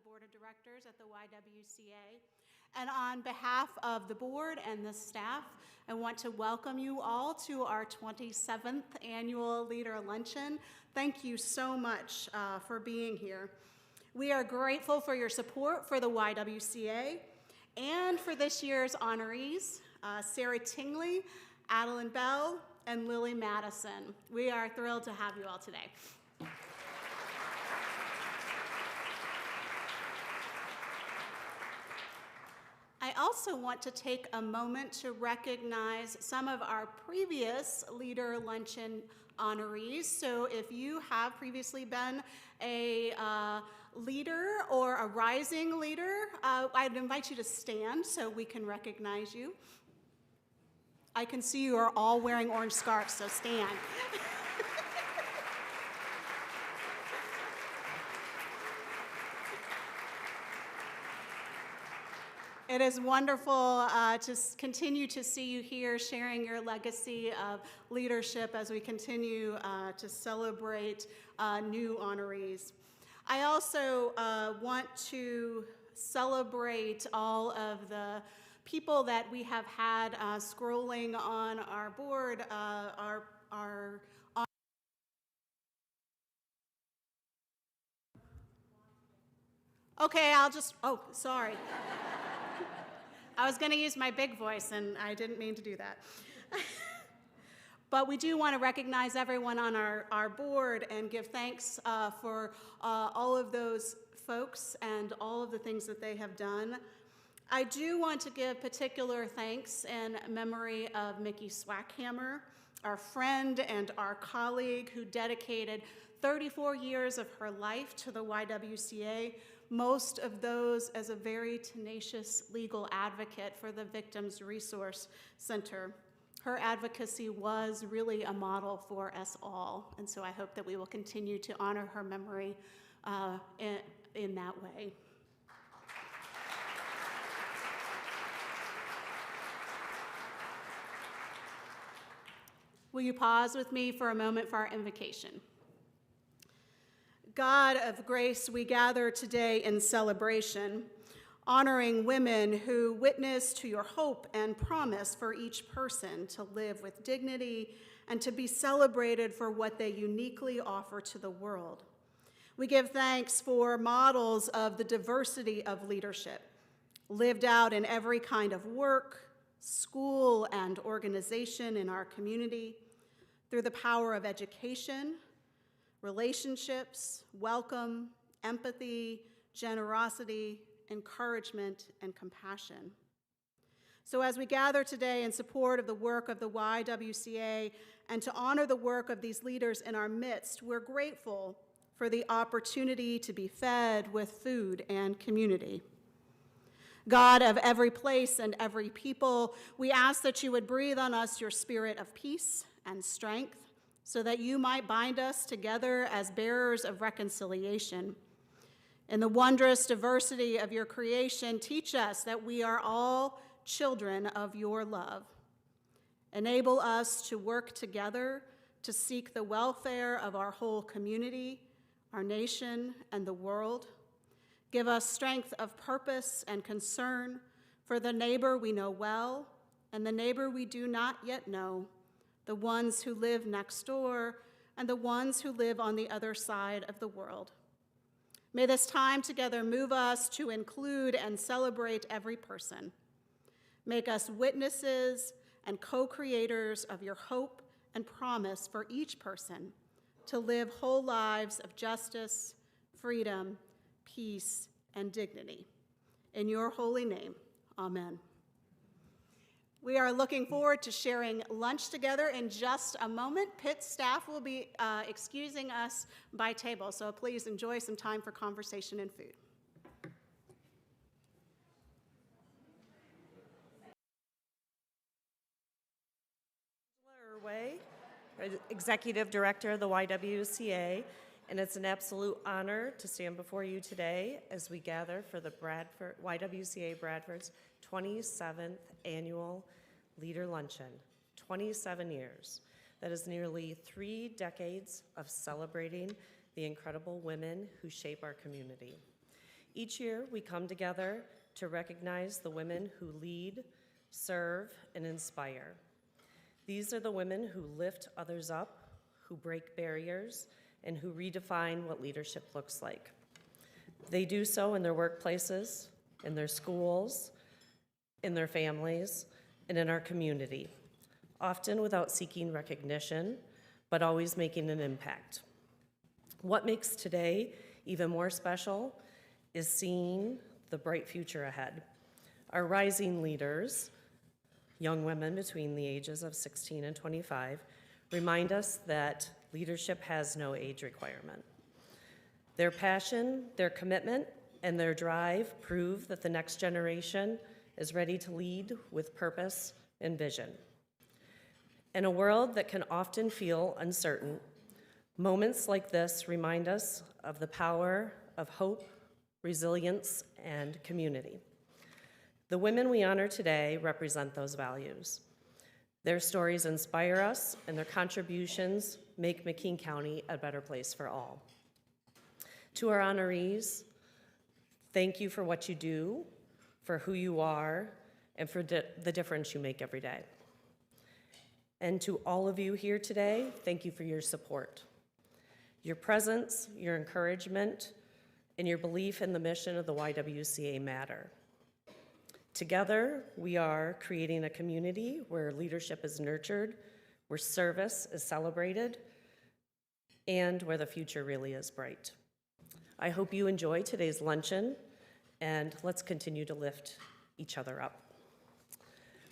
Board of Directors at the YWCA. And on behalf of the board and the staff, I want to welcome you all to our 27th annual Leader Luncheon. Thank you so much for being here. We are grateful for your support for the YWCA and for this year's honorees, Sarah Tingley, Adelyn Bell, and Lily Madison. We are thrilled to have you all today. I also want to take a moment to recognize some of our previous Leader Luncheon honorees. So if you have previously been a leader or a rising leader, I'd invite you to stand so we can recognize you. I can see you are all wearing orange scarves, so stand. It is wonderful to continue to see you here sharing your legacy of leadership as we continue to celebrate new honorees. I also want to celebrate all of the people that we have had scrolling on our board, Okay, sorry. I was going to use my big voice, and I didn't mean to do that. But we do want to recognize everyone on our board and give thanks for all of those folks and all of the things that they have done. I do want to give particular thanks in memory of Mickey Swackhammer, our friend and our colleague who dedicated 34 years of her life to the YWCA, most of those as a very tenacious legal advocate for the Victims Resource Center. Her advocacy was really a model for us all, and so I hope that we will continue to honor her memory in that way. Will you pause with me for a moment for our invocation? God of grace, we gather today in celebration, honoring women who witness to your hope and promise for each person to live with dignity and to be celebrated for what they uniquely offer to the world. We give thanks for models of the diversity of leadership, lived out in every kind of work, school, and organization in our community, through the power of education, relationships, welcome, empathy, generosity, encouragement, and compassion. So as we gather today in support of the work of the YWCA and to honor the work of these leaders in our midst, we're grateful for the opportunity to be fed with food and community. God of every place and every people, we ask that you would breathe on us your spirit of peace and strength so that you might bind us together as bearers of reconciliation. In the wondrous diversity of your creation, teach us that we are all children of your love. Enable us to work together to seek the welfare of our whole community, our nation, and the world. Give us strength of purpose and concern for the neighbor we know well and the neighbor we do not yet know, the ones who live next door and the ones who live on the other side of the world. May this time together move us to include and celebrate every person. Make us witnesses and co-creators of your hope and promise for each person to live whole lives of justice, freedom, peace, and dignity. In your holy name, amen. We are looking forward to sharing lunch together in just a moment. Pitt staff will be excusing us by table, so please enjoy some time for conversation and food. Way, Executive Director of the YWCA, and it's an absolute honor to stand before you today as we gather for the YWCA Bradford's 27th annual Leader Luncheon. 27 years. That is nearly 3 decades of celebrating the incredible women who shape our community. Each year, we come together to recognize the women who lead, serve, and inspire. These are the women who lift others up, who break barriers, and who redefine what leadership looks like. They do so in their workplaces, in their schools, in their families, and in our community, often without seeking recognition, but always making an impact. What makes today even more special is seeing the bright future ahead. Our rising leaders, young women between the ages of 16 and 25, remind us that leadership has no age requirement. Their passion, their commitment, and their drive prove that the next generation is ready to lead with purpose and vision. In a world that can often feel uncertain, moments like this remind us of the power of hope, resilience, and community. The women we honor today represent those values. Their stories inspire us, and their contributions make McKean County a better place for all. To our honorees, thank you for what you do, for who you are, and for the difference you make every day. And to all of you here today, thank you for your support. Your presence, your encouragement, and your belief in the mission of the YWCA matter. Together, we are creating a community where leadership is nurtured, where service is celebrated, and where the future really is bright. I hope you enjoy today's luncheon, and let's continue to lift each other up.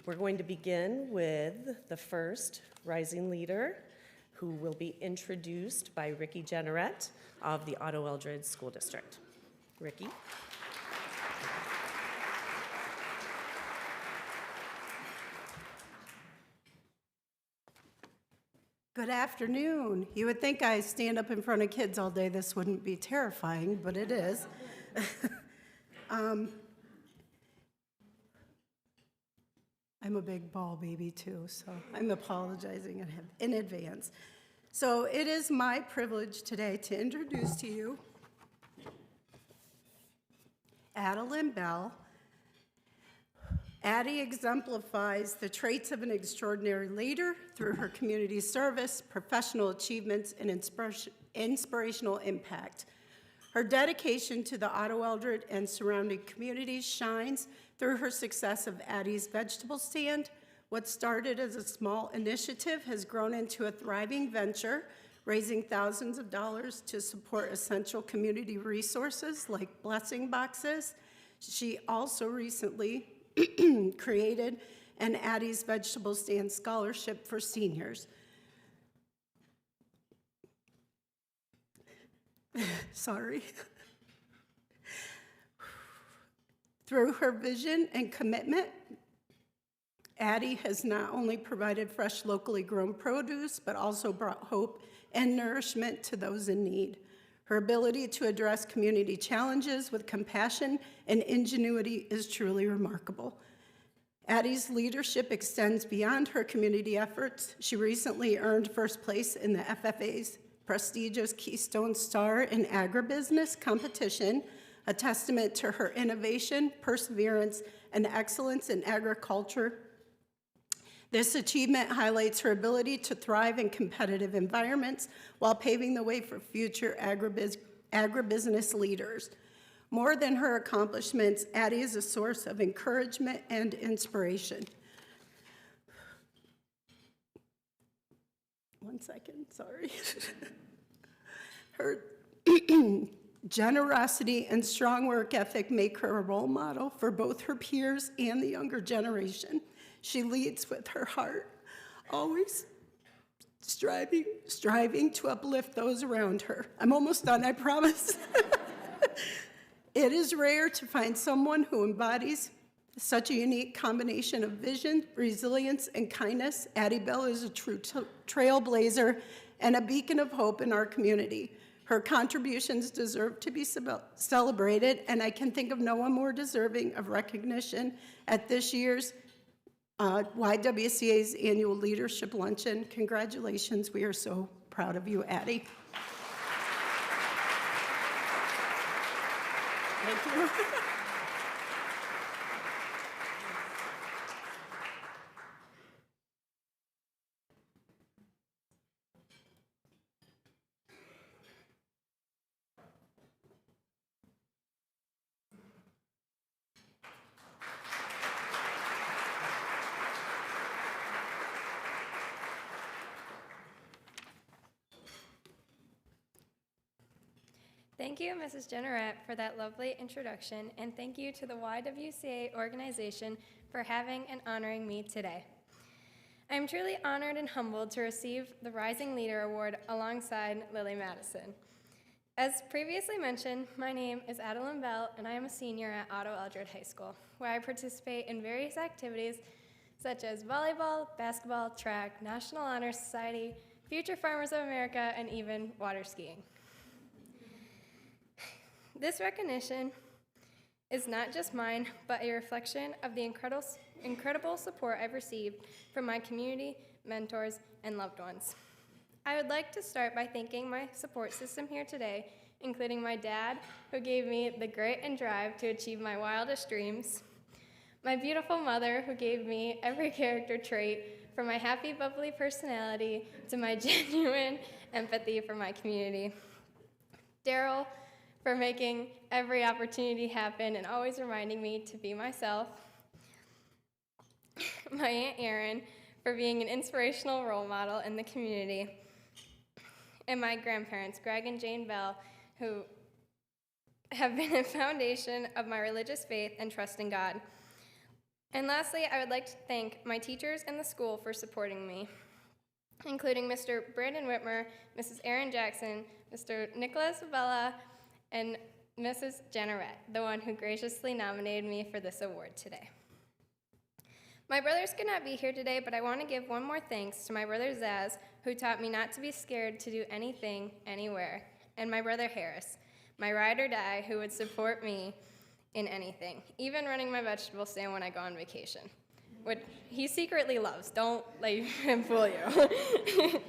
We're going to begin with the first rising leader, who will be introduced by Ricky Jenneret of the Otto Eldred School District. Ricky. Good afternoon. You would think I stand up in front of kids all day, this wouldn't be terrifying, but it is. I'm a big ball baby too, so I'm apologizing in advance. So it is my privilege today to introduce to you Adelyn Bell. Addie exemplifies the traits of an extraordinary leader through her community service, professional achievements, and inspirational impact. Her dedication to the Otto Eldred and surrounding communities shines through her success of Addie's vegetable stand. What started as a small initiative has grown into a thriving venture, raising thousands of dollars to support essential community resources like blessing boxes. She also recently created an Addie's Vegetable Stand Scholarship for seniors. Sorry. Through her vision and commitment, Addie has not only provided fresh, locally grown produce, but also brought hope and nourishment to those in need. Her ability to address community challenges with compassion and ingenuity is truly remarkable. Addie's leadership extends beyond her community efforts. She recently earned first place in the FFA's prestigious Keystone Star in Agribusiness competition, a testament to her innovation, perseverance, and excellence in agriculture. This achievement highlights her ability to thrive in competitive environments while paving the way for future agribusiness leaders. More than her accomplishments, Addie is a source of encouragement and inspiration. One second, sorry. Her generosity and strong work ethic make her a role model for both her peers and the younger generation. She leads with her heart, always striving to uplift those around her. I'm almost done, I promise. It is rare to find someone who embodies such a unique combination of vision, resilience, and kindness. Addie Bell is a true trailblazer and a beacon of hope in our community. Her contributions deserve to be celebrated, and I can think of no one more deserving of recognition at this year's YWCA's annual leadership luncheon. Congratulations, we are so proud of you, Addie. Thank you. Thank you, Mrs. Generette, for that lovely introduction, and thank you to the YWCA organization for having and honoring me today. I am truly honored and humbled to receive the Rising Leader Award alongside Lily Madison. As previously mentioned, my name is Adelyn Bell, and I am a senior at Otto Eldred High School, where I participate in various activities such as volleyball, basketball, track, National Honor Society, Future Farmers of America, and even water skiing. This recognition is not just mine, but a reflection of the incredible support I've received from my community, mentors, and loved ones. I would like to start by thanking my support system here today, including my dad, who gave me the grit and drive to achieve my wildest dreams, my beautiful mother, who gave me every character trait, from my happy, bubbly personality to my genuine empathy for my community, Daryl, for making every opportunity happen and always reminding me to be myself, my Aunt Erin, for being an inspirational role model in the community, and my grandparents, Greg and Jane Bell, who have been a foundation of my religious faith and trust in God. And lastly, I would like to thank my teachers and the school for supporting me, including Mr. Brandon Whitmer, Mrs. Erin Jackson, Mr. Nicholas Vella, and Mrs. Generette, the one who graciously nominated me for this award today. My brothers could not be here today, but I want to give one more thanks to my brother Zaz, who taught me not to be scared to do anything, anywhere, and my brother Harris, my ride or die, who would support me in anything, even running my vegetable stand when I go on vacation, which he secretly loves. Don't let him fool you.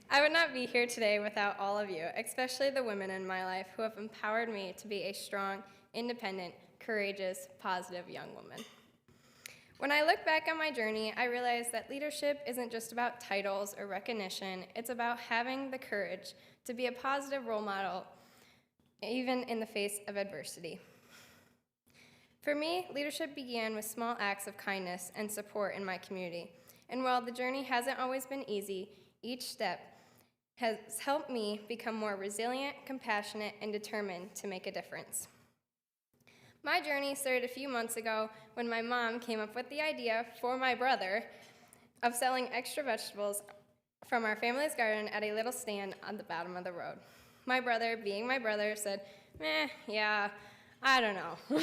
I would not be here today without all of you, especially the women in my life who have empowered me to be a strong, independent, courageous, positive young woman. When I look back on my journey, I realize that leadership isn't just about titles or recognition. It's about having the courage to be a positive role model, even in the face of adversity. For me, leadership began with small acts of kindness and support in my community. And while the journey hasn't always been easy, each step has helped me become more resilient, compassionate, and determined to make a difference. My journey started a few months ago when my mom came up with the idea for my brother of selling extra vegetables from our family's garden at a little stand on the bottom of the road. My brother, being my brother, said, yeah, I don't know.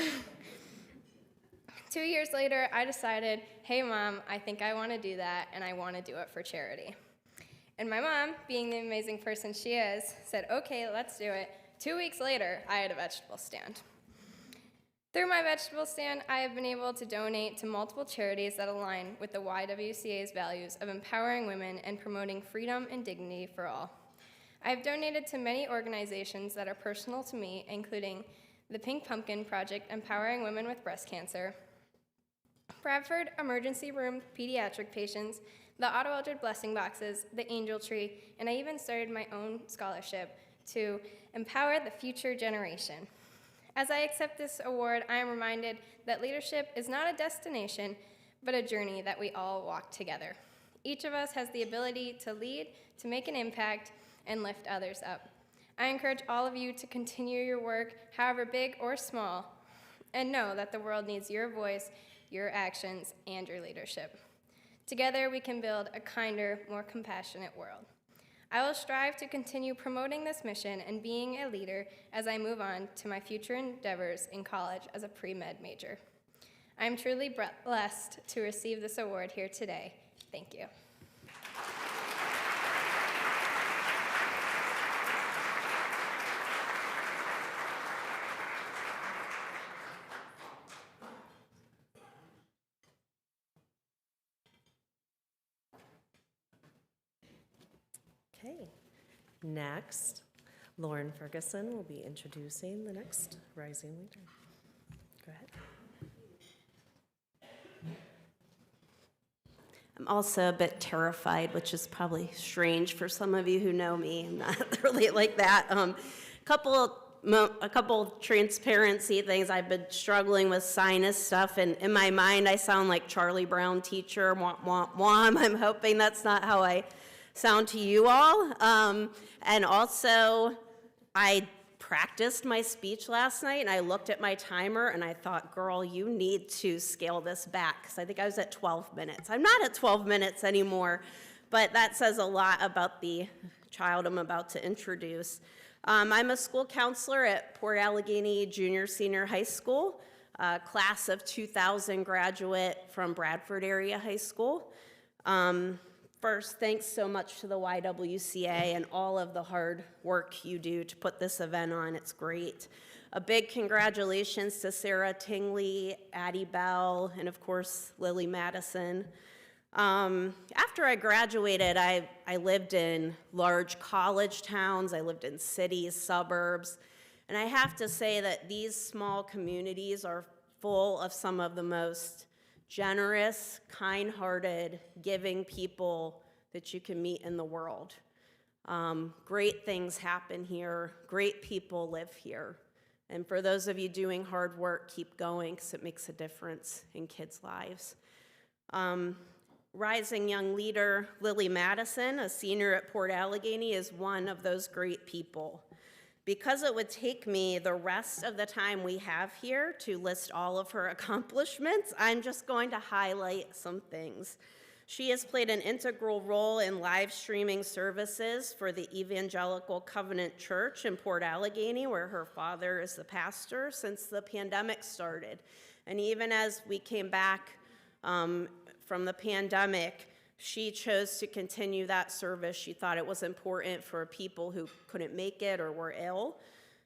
2 years later, I decided, hey, Mom, I think I want to do that, and I want to do it for charity. And my mom, being the amazing person she is, said, okay, let's do it. 2 weeks later, I had a vegetable stand. Through my vegetable stand, I have been able to donate to multiple charities that align with the YWCA's values of empowering women and promoting freedom and dignity for all. I have donated to many organizations that are personal to me, including the Pink Pumpkin Project, empowering women with breast cancer, Bradford Emergency Room Pediatric Patients, the Otto Eldred Blessing Boxes, the Angel Tree, and I even started my own scholarship to empower the future generation. As I accept this award, I am reminded that leadership is not a destination, but a journey that we all walk together. Each of us has the ability to lead, to make an impact, and lift others up. I encourage all of you to continue your work, however big or small, and know that the world needs your voice, your actions, and your leadership. Together, we can build a kinder, more compassionate world. I will strive to continue promoting this mission and being a leader as I move on to my future endeavors in college as a pre-med major. I am truly blessed to receive this award here today. Thank you. Okay, next, Lauren Ferguson will be introducing the next rising leader. Go ahead. I'm also a bit terrified, which is probably strange for some of you who know me. I'm not really like that. A couple transparency things. I've been struggling with sinus stuff, and in my mind, I sound like Charlie Brown teacher, womp, womp, womp. I'm hoping that's not how I sound to you all. And also, I practiced my speech last night, and I looked at my timer, and I thought, girl, you need to scale this back, because I think I was at 12 minutes. I'm not at 12 minutes anymore, but that says a lot about the child I'm about to introduce. I'm a school counselor at Port Allegany Junior Senior High School, class of 2000 graduate from Bradford area high school. First, thanks so much to the YWCA and all of the hard work you do to put this event on. It's great. A big congratulations to Sarah Tingley, Adelyn Bell, and of course, Lily Madison. After I graduated, I lived in large college towns, I lived in cities, suburbs, and I have to say that these small communities are full of some of the most generous, kind-hearted, giving people that you can meet in the world. Great things happen here, great people live here. And for those of you doing hard work, keep going, because it makes a difference in kids' lives. Rising young leader Lily Madison, a senior at Port Allegany, is one of those great people. Because it would take me the rest of the time we have here to list all of her accomplishments, I'm just going to highlight some things. She has played an integral role in live streaming services for the Evangelical Covenant Church in Port Allegany, where her father is the pastor, since the pandemic started. And even as we came back from the pandemic, she chose to continue that service. She thought it was important for people who couldn't make it or were ill.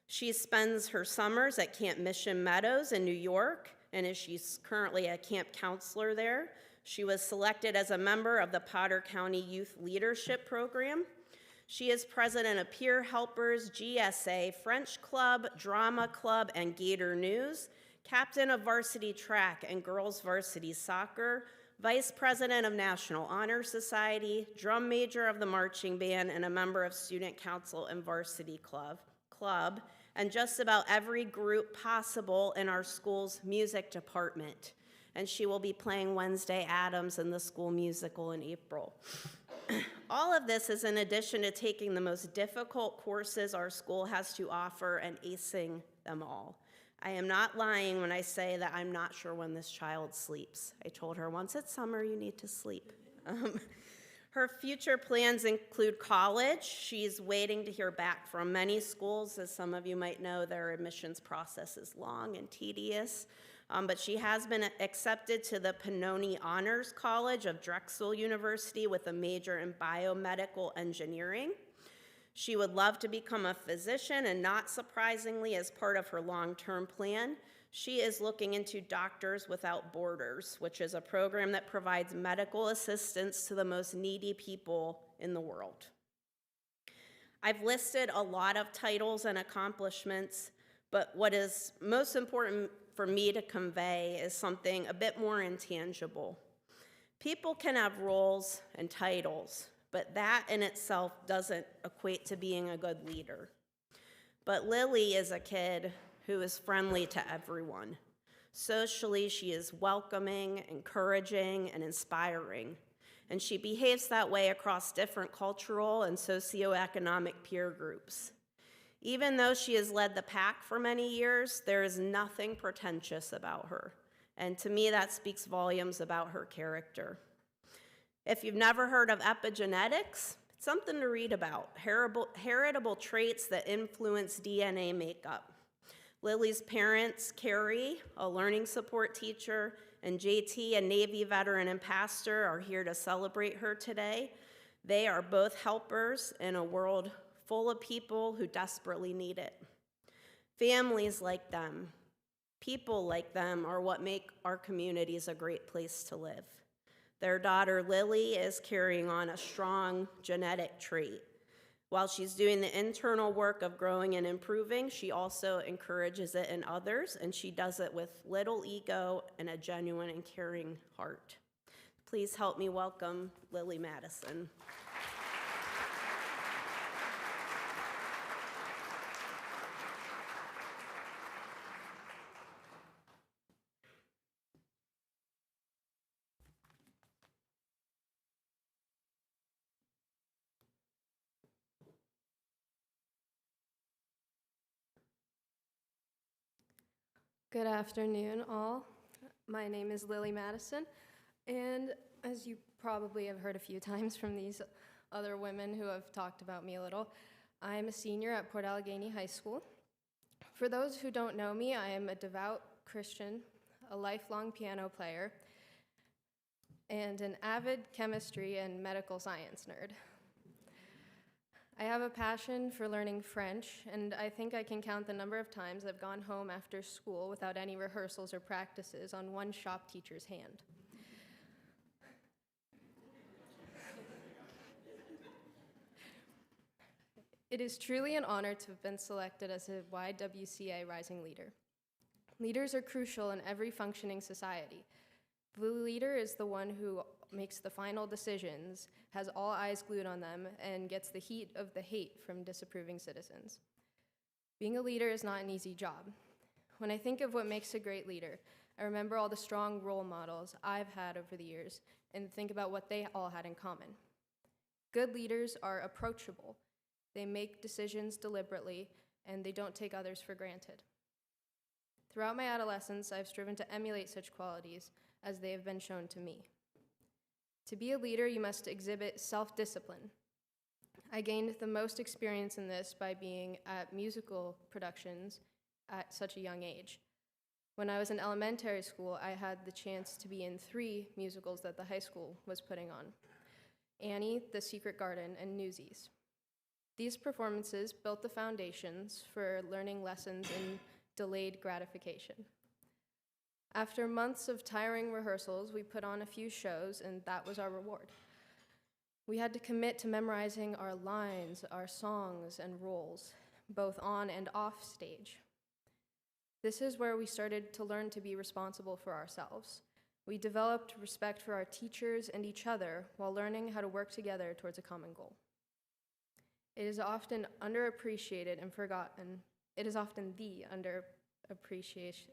She spends her summers at Camp Mission Meadows in New York, and she's currently a camp counselor there. She was selected as a member of the Potter County Youth Leadership Program. She is president of Peer Helpers, GSA, French Club, Drama Club, and Gator News, captain of varsity track and girls varsity soccer, vice president of National Honor Society, drum major of the marching band, and a member of student council and varsity club, and just about every group possible in our school's music department. And she will be playing Wednesday Addams in the school musical in April. All of this is in addition to taking the most difficult courses our school has to offer and acing them all. I am not lying when I say that I'm not sure when this child sleeps. I told her once it's summer, you need to sleep. Her future plans include college. She's waiting to hear back from many schools. As some of you might know, their admissions process is long and tedious. But she has been accepted to the Pennoni Honors College of Drexel University with a major in biomedical engineering. She would love to become a physician, and not surprisingly, as part of her long-term plan, she is looking into Doctors Without Borders, which is a program that provides medical assistance to the most needy people in the world. I've listed a lot of titles and accomplishments, but what is most important for me to convey is something a bit more intangible. People can have roles and titles, but that in itself doesn't equate to being a good leader. But Lily is a kid who is friendly to everyone. Socially, she is welcoming, encouraging, and inspiring. And she behaves that way across different cultural and socioeconomic peer groups. Even though she has led the pack for many years, there is nothing pretentious about her. And to me, that speaks volumes about her character. If you've never heard of epigenetics, it's something to read about. Heritable traits that influence DNA makeup. Lily's parents, Carrie, a learning support teacher, and JT, a Navy veteran and pastor, are here to celebrate her today. They are both helpers in a world full of people who desperately need it. Families like them, people like them, are what make our communities a great place to live. Their daughter Lily is carrying on a strong genetic trait. While she's doing the internal work of growing and improving, she also encourages it in others, and she does it with little ego and a genuine and caring heart. Please help me welcome Lily Madison. Good afternoon, all. My name is Lily Madison, and as you probably have heard a few times from these other women who have talked about me a little, I'm a senior at Port Allegany High School. For those who don't know me, I am a devout Christian, a lifelong piano player, and an avid chemistry and medical science nerd. I have a passion for learning French, and I think I can count the number of times I've gone home after school without any rehearsals or practices on one shop teacher's hand. It is truly an honor to have been selected as a YWCA Rising Leader. Leaders are crucial in every functioning society. The leader is the one who makes the final decisions, has all eyes glued on them, and gets the heat of the hate from disapproving citizens. Being a leader is not an easy job. When I think of what makes a great leader, I remember all the strong role models I've had over the years and think about what they all had in common. Good leaders are approachable. They make decisions deliberately, and they don't take others for granted. Throughout my adolescence, I've striven to emulate such qualities as they have been shown to me. To be a leader, you must exhibit self-discipline. I gained the most experience in this by being at musical productions at such a young age. When I was in elementary school, I had the chance to be in 3 musicals that the high school was putting on: Annie, The Secret Garden, and Newsies. These performances built the foundations for learning lessons in delayed gratification. After months of tiring rehearsals, we put on a few shows, and that was our reward. We had to commit to memorizing our lines, our songs, and roles, both on and off stage. This is where we started to learn to be responsible for ourselves. We developed respect for our teachers and each other while learning how to work together towards a common goal. It is often underappreciated and forgotten. It is often the underappreciation,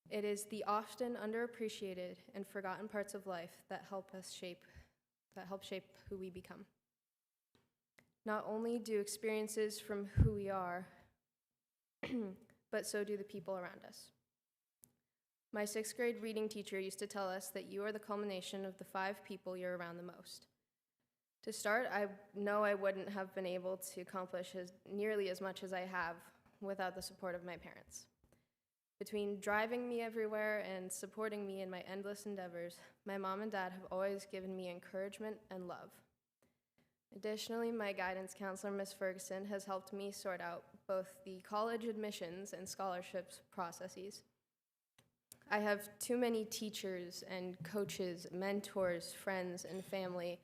It is the often underappreciated and forgotten parts of life that help shape who we become. Not only do experiences from who we are, but so do the people around us. My 6th grade reading teacher used to tell us that you are the culmination of the 5 people you're around the most. To start, I know I wouldn't have been able to accomplish nearly as much as I have without the support of my parents. Between driving me everywhere and supporting me in my endless endeavors, my mom and dad have always given me encouragement and love. Additionally, my guidance counselor, Ms. Ferguson, has helped me sort out both the college admissions and scholarships processes. I have too many teachers and coaches, mentors, friends, and family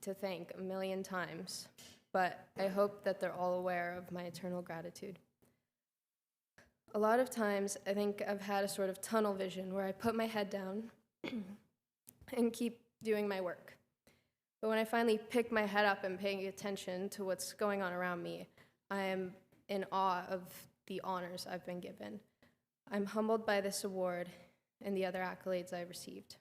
to thank a million times, but I hope that they're all aware of my eternal gratitude. A lot of times, I think I've had a sort of tunnel vision where I put my head down and keep doing my work. But when I finally pick my head up and pay attention to what's going on around me, I am in awe of the honors I've been given. I'm humbled by this award and the other accolades I've received.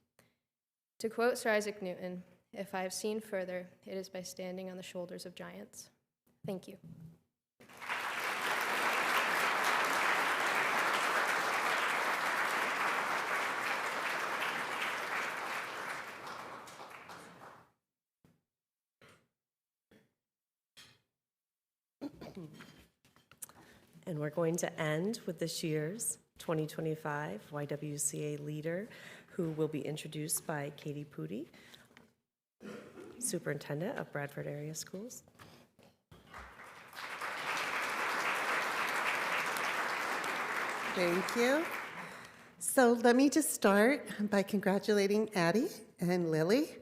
To quote Sir Isaac Newton, "If I have seen further, it is by standing on the shoulders of giants." Thank you. And we're going to end with this year's 2025 YWCA leader, who will be introduced by Katie Pooty, Superintendent of Bradford Area Schools. Thank you. So let me just start by congratulating Addie and Lily.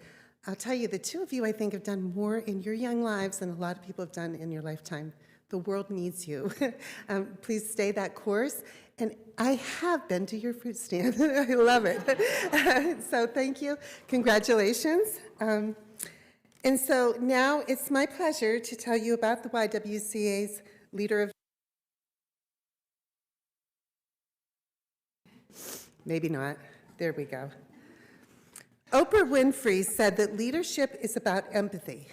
I'll tell you, the two of you, I think, have done more in your young lives than a lot of people have done in your lifetime. The world needs you. Please stay that course. And I have been to your fruit stand. I love it. So thank you. Congratulations. And so now it's my pleasure to tell you about the YWCA's Leader of... Maybe not. There we go. Oprah Winfrey said that leadership is about empathy.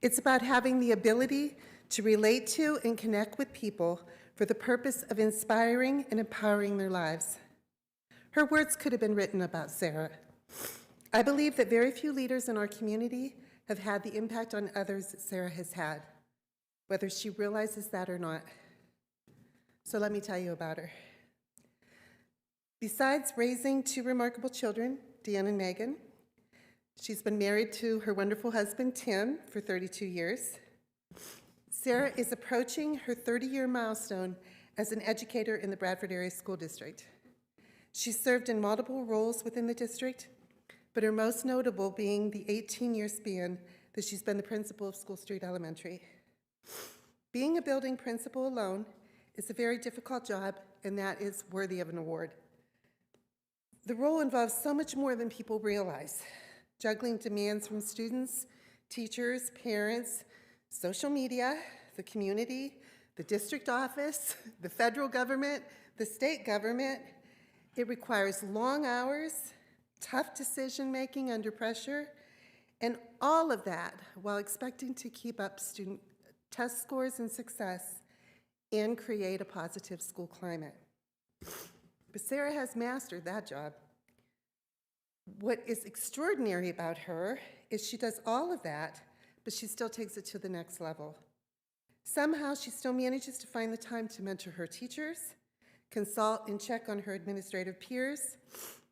It's about having the ability to relate to and connect with people for the purpose of inspiring and empowering their lives. Her words could have been written about Sarah. I believe that very few leaders in our community have had the impact on others that Sarah has had, whether she realizes that or not. So let me tell you about her. Besides raising two remarkable children, Deanne and Megan, she's been married to her wonderful husband, Tim, for 32 years. Sarah is approaching her 30-year milestone as an educator in the Bradford Area School District. She's served in multiple roles within the district, but her most notable being the 18-year span that she's been the principal of School Street Elementary. Being a building principal alone is a very difficult job, and that is worthy of an award. The role involves so much more than people realize, juggling demands from students, teachers, parents, social media, the community, the district office, the federal government, the state government. It requires long hours, tough decision-making under pressure, and all of that while expecting to keep up student test scores and success and create a positive school climate. But Sarah has mastered that job. What is extraordinary about her is she does all of that, but she still takes it to the next level. Somehow, she still manages to find the time to mentor her teachers, consult and check on her administrative peers,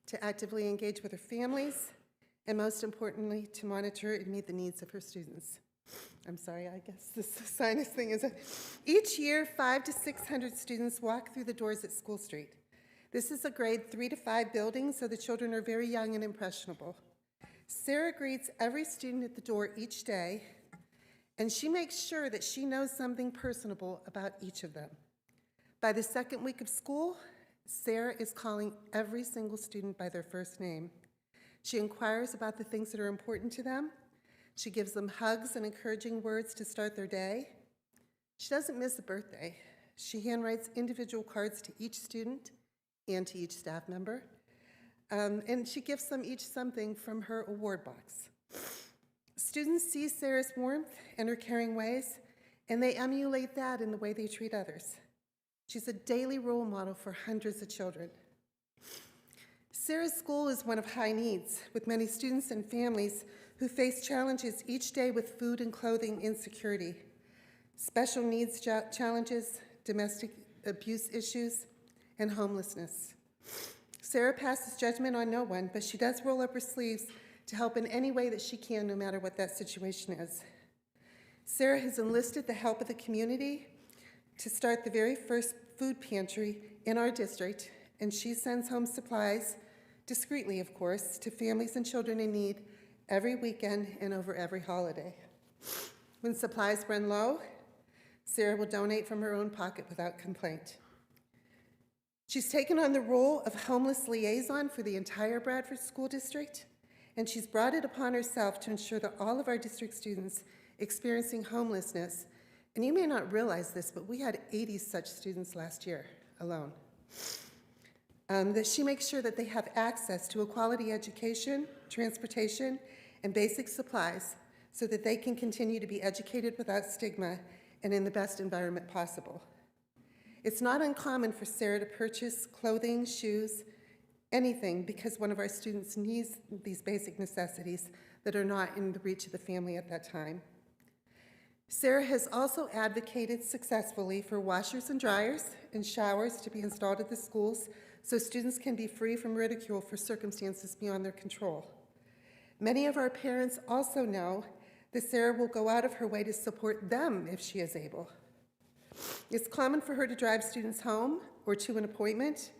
to actively engage with her families, and most importantly, to monitor and meet the needs of her students. I'm sorry, I guess this sinus thing is... Each year, 500 to 600 students walk through the doors at School Street. This is a grade 3 to 5 building, so the children are very young and impressionable. Sarah greets every student at the door each day, and she makes sure that she knows something personable about each of them. By the second week of school, Sarah is calling every single student by their first name. She inquires about the things that are important to them. She gives them hugs and encouraging words to start their day. She doesn't miss a birthday. She handwrites individual cards to each student and to each staff member. And she gives them each something from her award box. Students see Sarah's warmth and her caring ways, and they emulate that in the way they treat others. She's a daily role model for hundreds of children. Sarah's school is one of high needs, with many students and families who face challenges each day with food and clothing insecurity, special needs challenges, domestic abuse issues, and homelessness. Sarah passes judgment on no one, but she does roll up her sleeves to help in any way that she can, no matter what that situation is. Sarah has enlisted the help of the community to start the very first food pantry in our district, and she sends home supplies, discreetly of course, to families and children in need every weekend and over every holiday. When supplies run low, Sarah will donate from her own pocket without complaint. She's taken on the role of homeless liaison for the entire Bradford School District, and she's brought it upon herself to ensure that all of our district students experiencing homelessness, and you may not realize this, but we had 80 such students last year alone, that she makes sure that they have access to a quality education, transportation, and basic supplies so that they can continue to be educated without stigma and in the best environment possible. It's not uncommon for Sarah to purchase clothing, shoes, anything, because one of our students needs these basic necessities that are not in the reach of the family at that time. Sarah has also advocated successfully for washers and dryers and showers to be installed at the schools so students can be free from ridicule for circumstances beyond their control. Many of our parents also know that Sarah will go out of her way to support them if she is able. It's common for her to drive students home or to an appointment,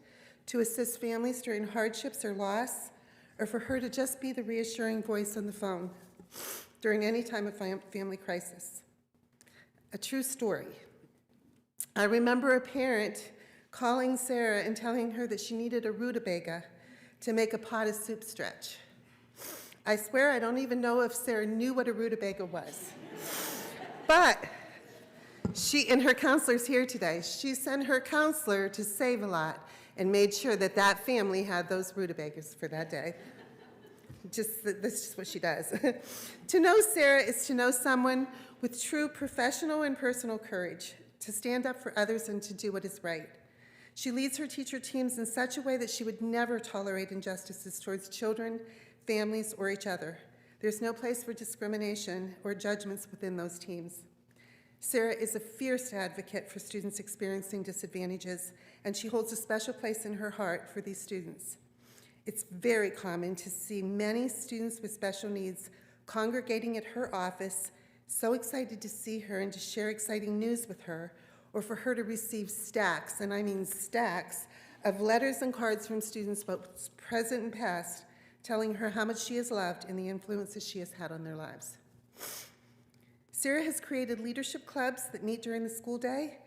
to assist families during hardships or loss, or for her to just be the reassuring voice on the phone during any time of family crisis. A true story. I remember a parent calling Sarah and telling her that she needed a rutabaga to make a pot of soup stretch. I swear I don't even know if Sarah knew what a rutabaga was. But and her counselor's here today, she sent her counselor to Save-A-Lot and made sure that that family had those rutabagas for that day. That's just what she does. To know Sarah is to know someone with true professional and personal courage, to stand up for others and to do what is right. She leads her teacher teams in such a way that she would never tolerate injustices towards children, families, or each other. There's no place for discrimination or judgments within those teams. Sarah is a fierce advocate for students experiencing disadvantages, and she holds a special place in her heart for these students. It's very common to see many students with special needs congregating at her office, so excited to see her and to share exciting news with her, or for her to receive stacks, and I mean stacks, of letters and cards from students, both present and past, telling her how much she is loved and the influences she has had on their lives. Sarah has created leadership clubs that meet during the school day,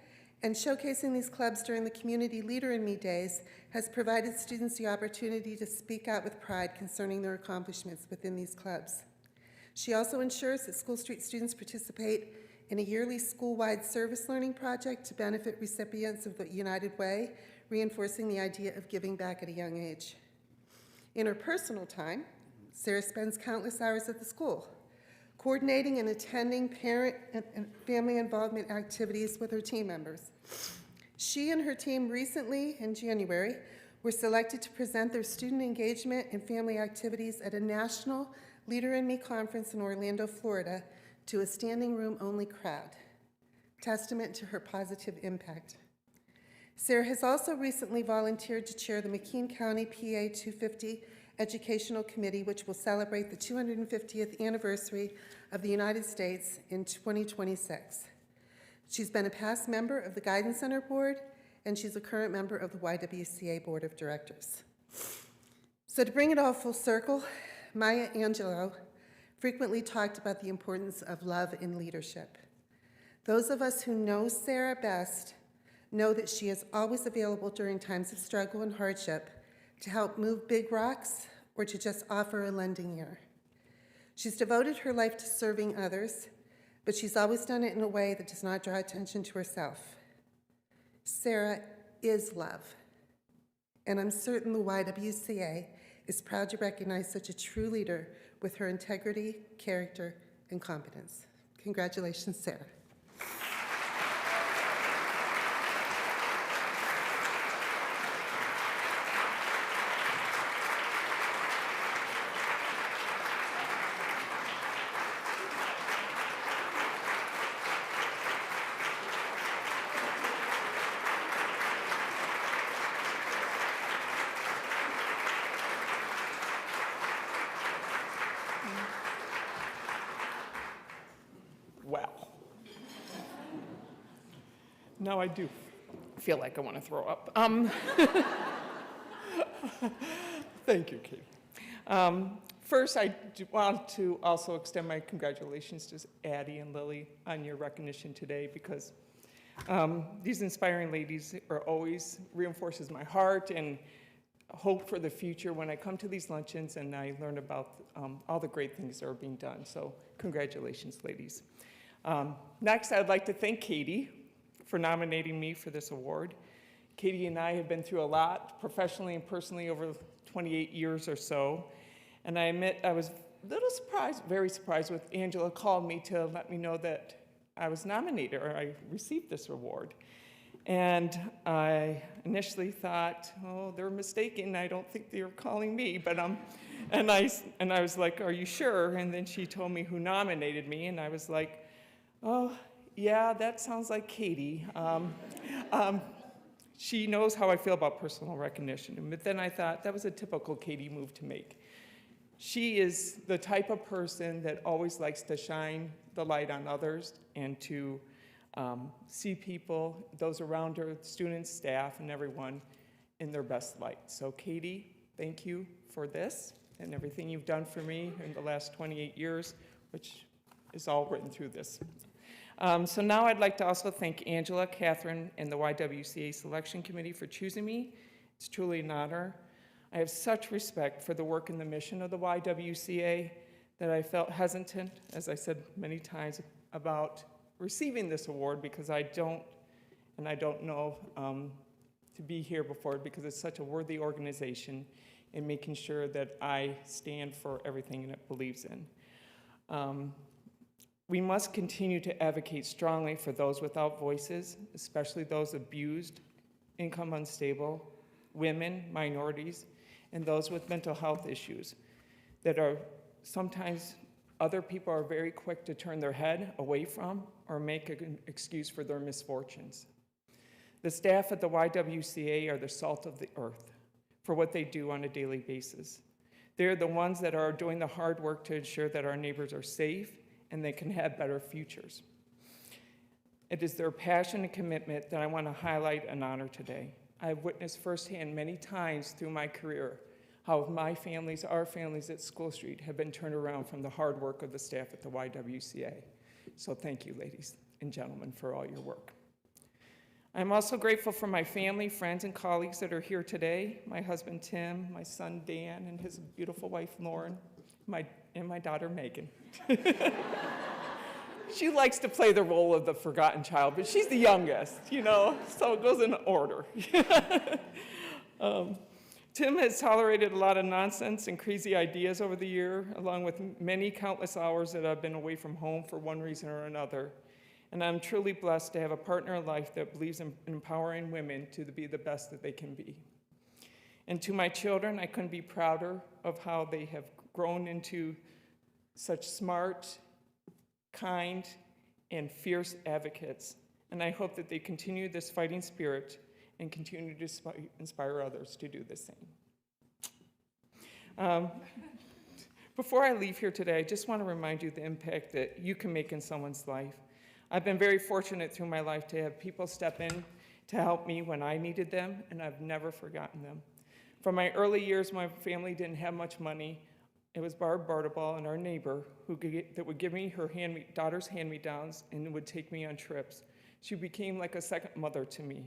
and showcasing these clubs during the Community Leader in Me days has provided students the opportunity to speak out with pride concerning their accomplishments within these clubs. She also ensures that School Street students participate in a yearly school-wide service learning project to benefit recipients of the United Way, reinforcing the idea of giving back at a young age. In her personal time, Sarah spends countless hours at the school, coordinating and attending parent and family involvement activities with her team members. She and her team recently, in January, were selected to present their student engagement and family activities at a national Leader in Me conference in Orlando, Florida, to a standing room only crowd, testament to her positive impact. Sarah has also recently volunteered to chair the McKean County PA 250 Educational Committee, which will celebrate the 250th anniversary of the United States in 2026. She's been a past member of the Guidance Center Board, and she's a current member of the YWCA Board of Directors. So to bring it all full circle, Maya Angelou frequently talked about the importance of love in leadership. Those of us who know Sarah best know that she is always available during times of struggle and hardship to help move big rocks or to just offer a lending ear. She's devoted her life to serving others, but she's always done it in a way that does not draw attention to herself. Sarah is love, and I'm certain the YWCA is proud to recognize such a true leader with her integrity, character, and competence. Congratulations, Sarah. Well, now I do feel like I want to throw up. Thank you, Katie. First, I want to also extend my congratulations to Addie and Lily on your recognition today, because these inspiring ladies are always reinforces my heart and hope for the future when I come to these luncheons and I learn about all the great things that are being done. So congratulations, ladies. Next, I'd like to thank Katie for nominating me for this award. Katie and I have been through a lot, professionally and personally, over 28 years or so. And I admit I was a little surprised, very surprised, when Angela called me to let me know that I was nominated, or I received this award. And I initially thought, oh, they're mistaken. I don't think they're calling me. But and I was like, are you sure? And then she told me who nominated me, and I was like, oh, yeah, that sounds like Katie. She knows how I feel about personal recognition. But then I thought that was a typical Katie move to make. She is the type of person that always likes to shine the light on others and to see people, those around her, students, staff, and everyone in their best light. So Katie, thank you for this. and everything you've done for me in the last 28 years, which is all written through this. So now I'd like to also thank Angela, Catherine, and the YWCA Selection Committee for choosing me. It's truly an honor. I have such respect for the work and the mission of the YWCA that I felt hesitant, as I said many times, about receiving this award because I don't know to be here before it because it's such a worthy organization and making sure that I stand for everything it believes in. We must continue to advocate strongly for those without voices, especially those abused, income unstable, women, minorities, and those with mental health issues that are sometimes other people are very quick to turn their head away from or make an excuse for their misfortunes. The staff at the YWCA are the salt of the earth for what they do on a daily basis. They're the ones that are doing the hard work to ensure that our neighbors are safe and they can have better futures. It is their passion and commitment that I want to highlight and honor today. I've witnessed firsthand many times through my career how my families, our families at School Street have been turned around from the hard work of the staff at the YWCA. So thank you, ladies and gentlemen, for all your work. I'm also grateful for my family, friends, and colleagues that are here today, my husband, Tim, my son, Dan, and his beautiful wife, Lauren, and my daughter, Megan. She likes to play the role of the forgotten child, but she's the youngest, so it goes in order. Tim has tolerated a lot of nonsense and crazy ideas over the year, along with many countless hours that I've been away from home for one reason or another. And I'm truly blessed to have a partner in life that believes in empowering women to be the best that they can be. And to my children, I couldn't be prouder of how they have grown into such smart, kind, and fierce advocates. And I hope that they continue this fighting spirit and continue to inspire others to do the same. Before I leave here today, I just want to remind you the impact that you can make in someone's life. I've been very fortunate through my life to have people step in to help me when I needed them, and I've never forgotten them. From my early years, my family didn't have much money. It was Barb Bartaball and our neighbor that would give me her daughter's hand-me-downs and would take me on trips. She became like a second mother to me.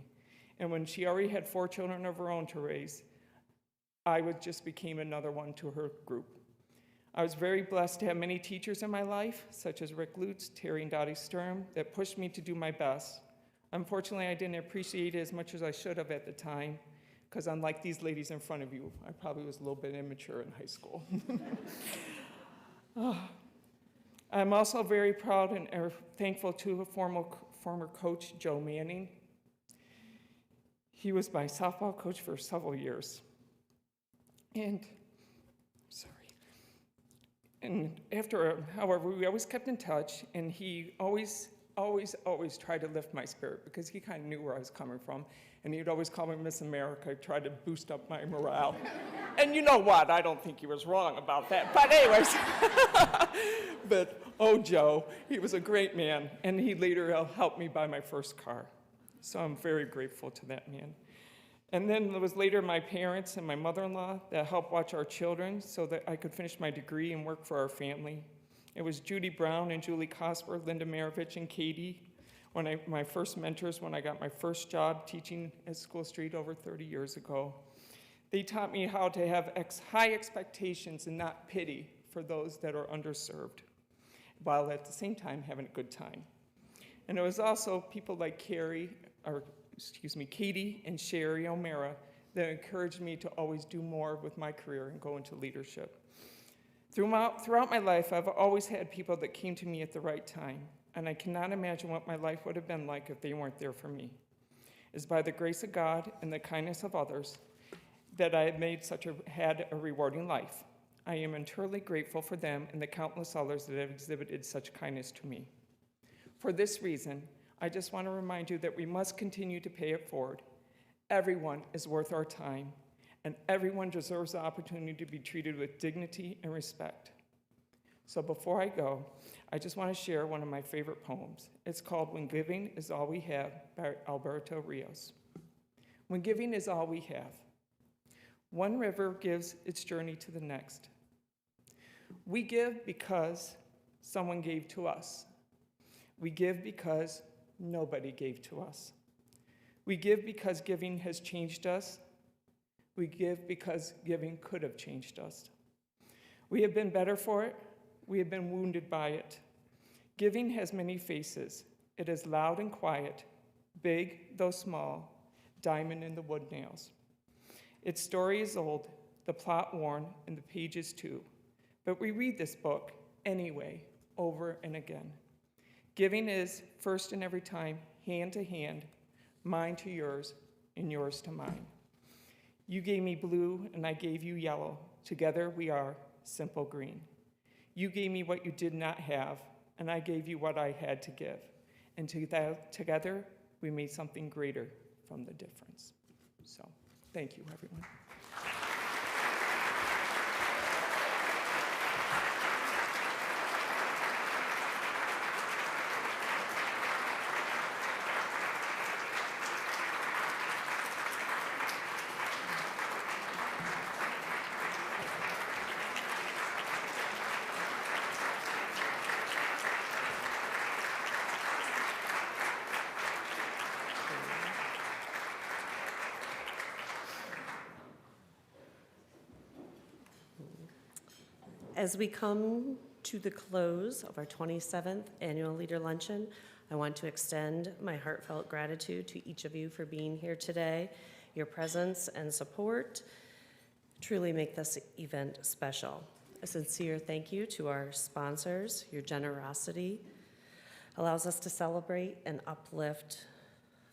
And when she already had 4 children of her own to raise, I just became another one to her group. I was very blessed to have many teachers in my life, such as Rick Lutz, Terry and Dottie Sturm, that pushed me to do my best. Unfortunately, I didn't appreciate it as much as I should have at the time, because unlike these ladies in front of you, I probably was a little bit immature in high school. I'm also very proud and thankful to a former coach, Joe Manning. He was my softball coach for several years. And however, we always kept in touch, and he always tried to lift my spirit because he kind of knew where I was coming from. And he'd always call me Miss America, try to boost up my morale. And you know what? I don't think he was wrong about that. But anyways, Joe, he was a great man, and he later helped me buy my first car. So I'm very grateful to that man. And then it was later my parents and my mother-in-law that helped watch our children so that I could finish my degree and work for our family. It was Judy Brown and Julie Cosper, Linda Maravich, and Katie, my first mentors when I got my first job teaching at School Street over 30 years ago. They taught me how to have high expectations and not pity for those that are underserved, while at the same time having a good time. And it was also people like Katie and Sherry O'Mara that encouraged me to always do more with my career and go into leadership. Throughout my life, I've always had people that came to me at the right time, and I cannot imagine what my life would have been like if they weren't there for me. It's by the grace of God and the kindness of others that I have had a rewarding life. I am eternally grateful for them and the countless others that have exhibited such kindness to me. For this reason, I just want to remind you that we must continue to pay it forward. Everyone is worth our time, and everyone deserves the opportunity to be treated with dignity and respect. So before I go, I just want to share one of my favorite poems. It's called When Giving Is All We Have by Alberto Rios. When giving is all we have. One river gives its journey to the next. We give because someone gave to us. We give because nobody gave to us. We give because giving has changed us. We give because giving could have changed us. We have been better for it. We have been wounded by it. Giving has many faces. It is loud and quiet, big though small, diamond in the wood nails. Its story is old, the plot worn, and the pages too. But we read this book anyway, over and again. Giving is, first and every time, hand to hand, mine to yours, and yours to mine. You gave me blue, and I gave you yellow. Together we are simple green. You gave me what you did not have, and I gave you what I had to give. And together we made something greater from the difference. So, thank you, everyone. As we come to the close of our 27th Annual Leader Luncheon, I want to extend my heartfelt gratitude to each of you for being here today. Your presence and support truly make this event special. A sincere thank you to our sponsors. Your generosity allows us to celebrate and uplift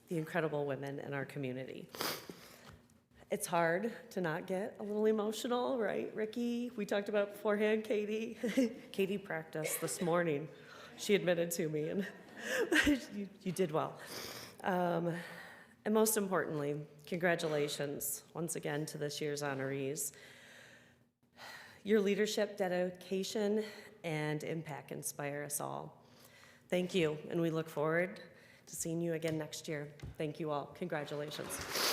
the incredible women in our community. It's hard to not get a little emotional, right, Ricky? We talked about beforehand, Katie. Katie practiced this morning. She admitted to me, and you did well. And most importantly, congratulations once again to this year's honorees. Your leadership, dedication, and impact inspire us all. Thank you, and we look forward to seeing you again next year. Thank you all. Congratulations.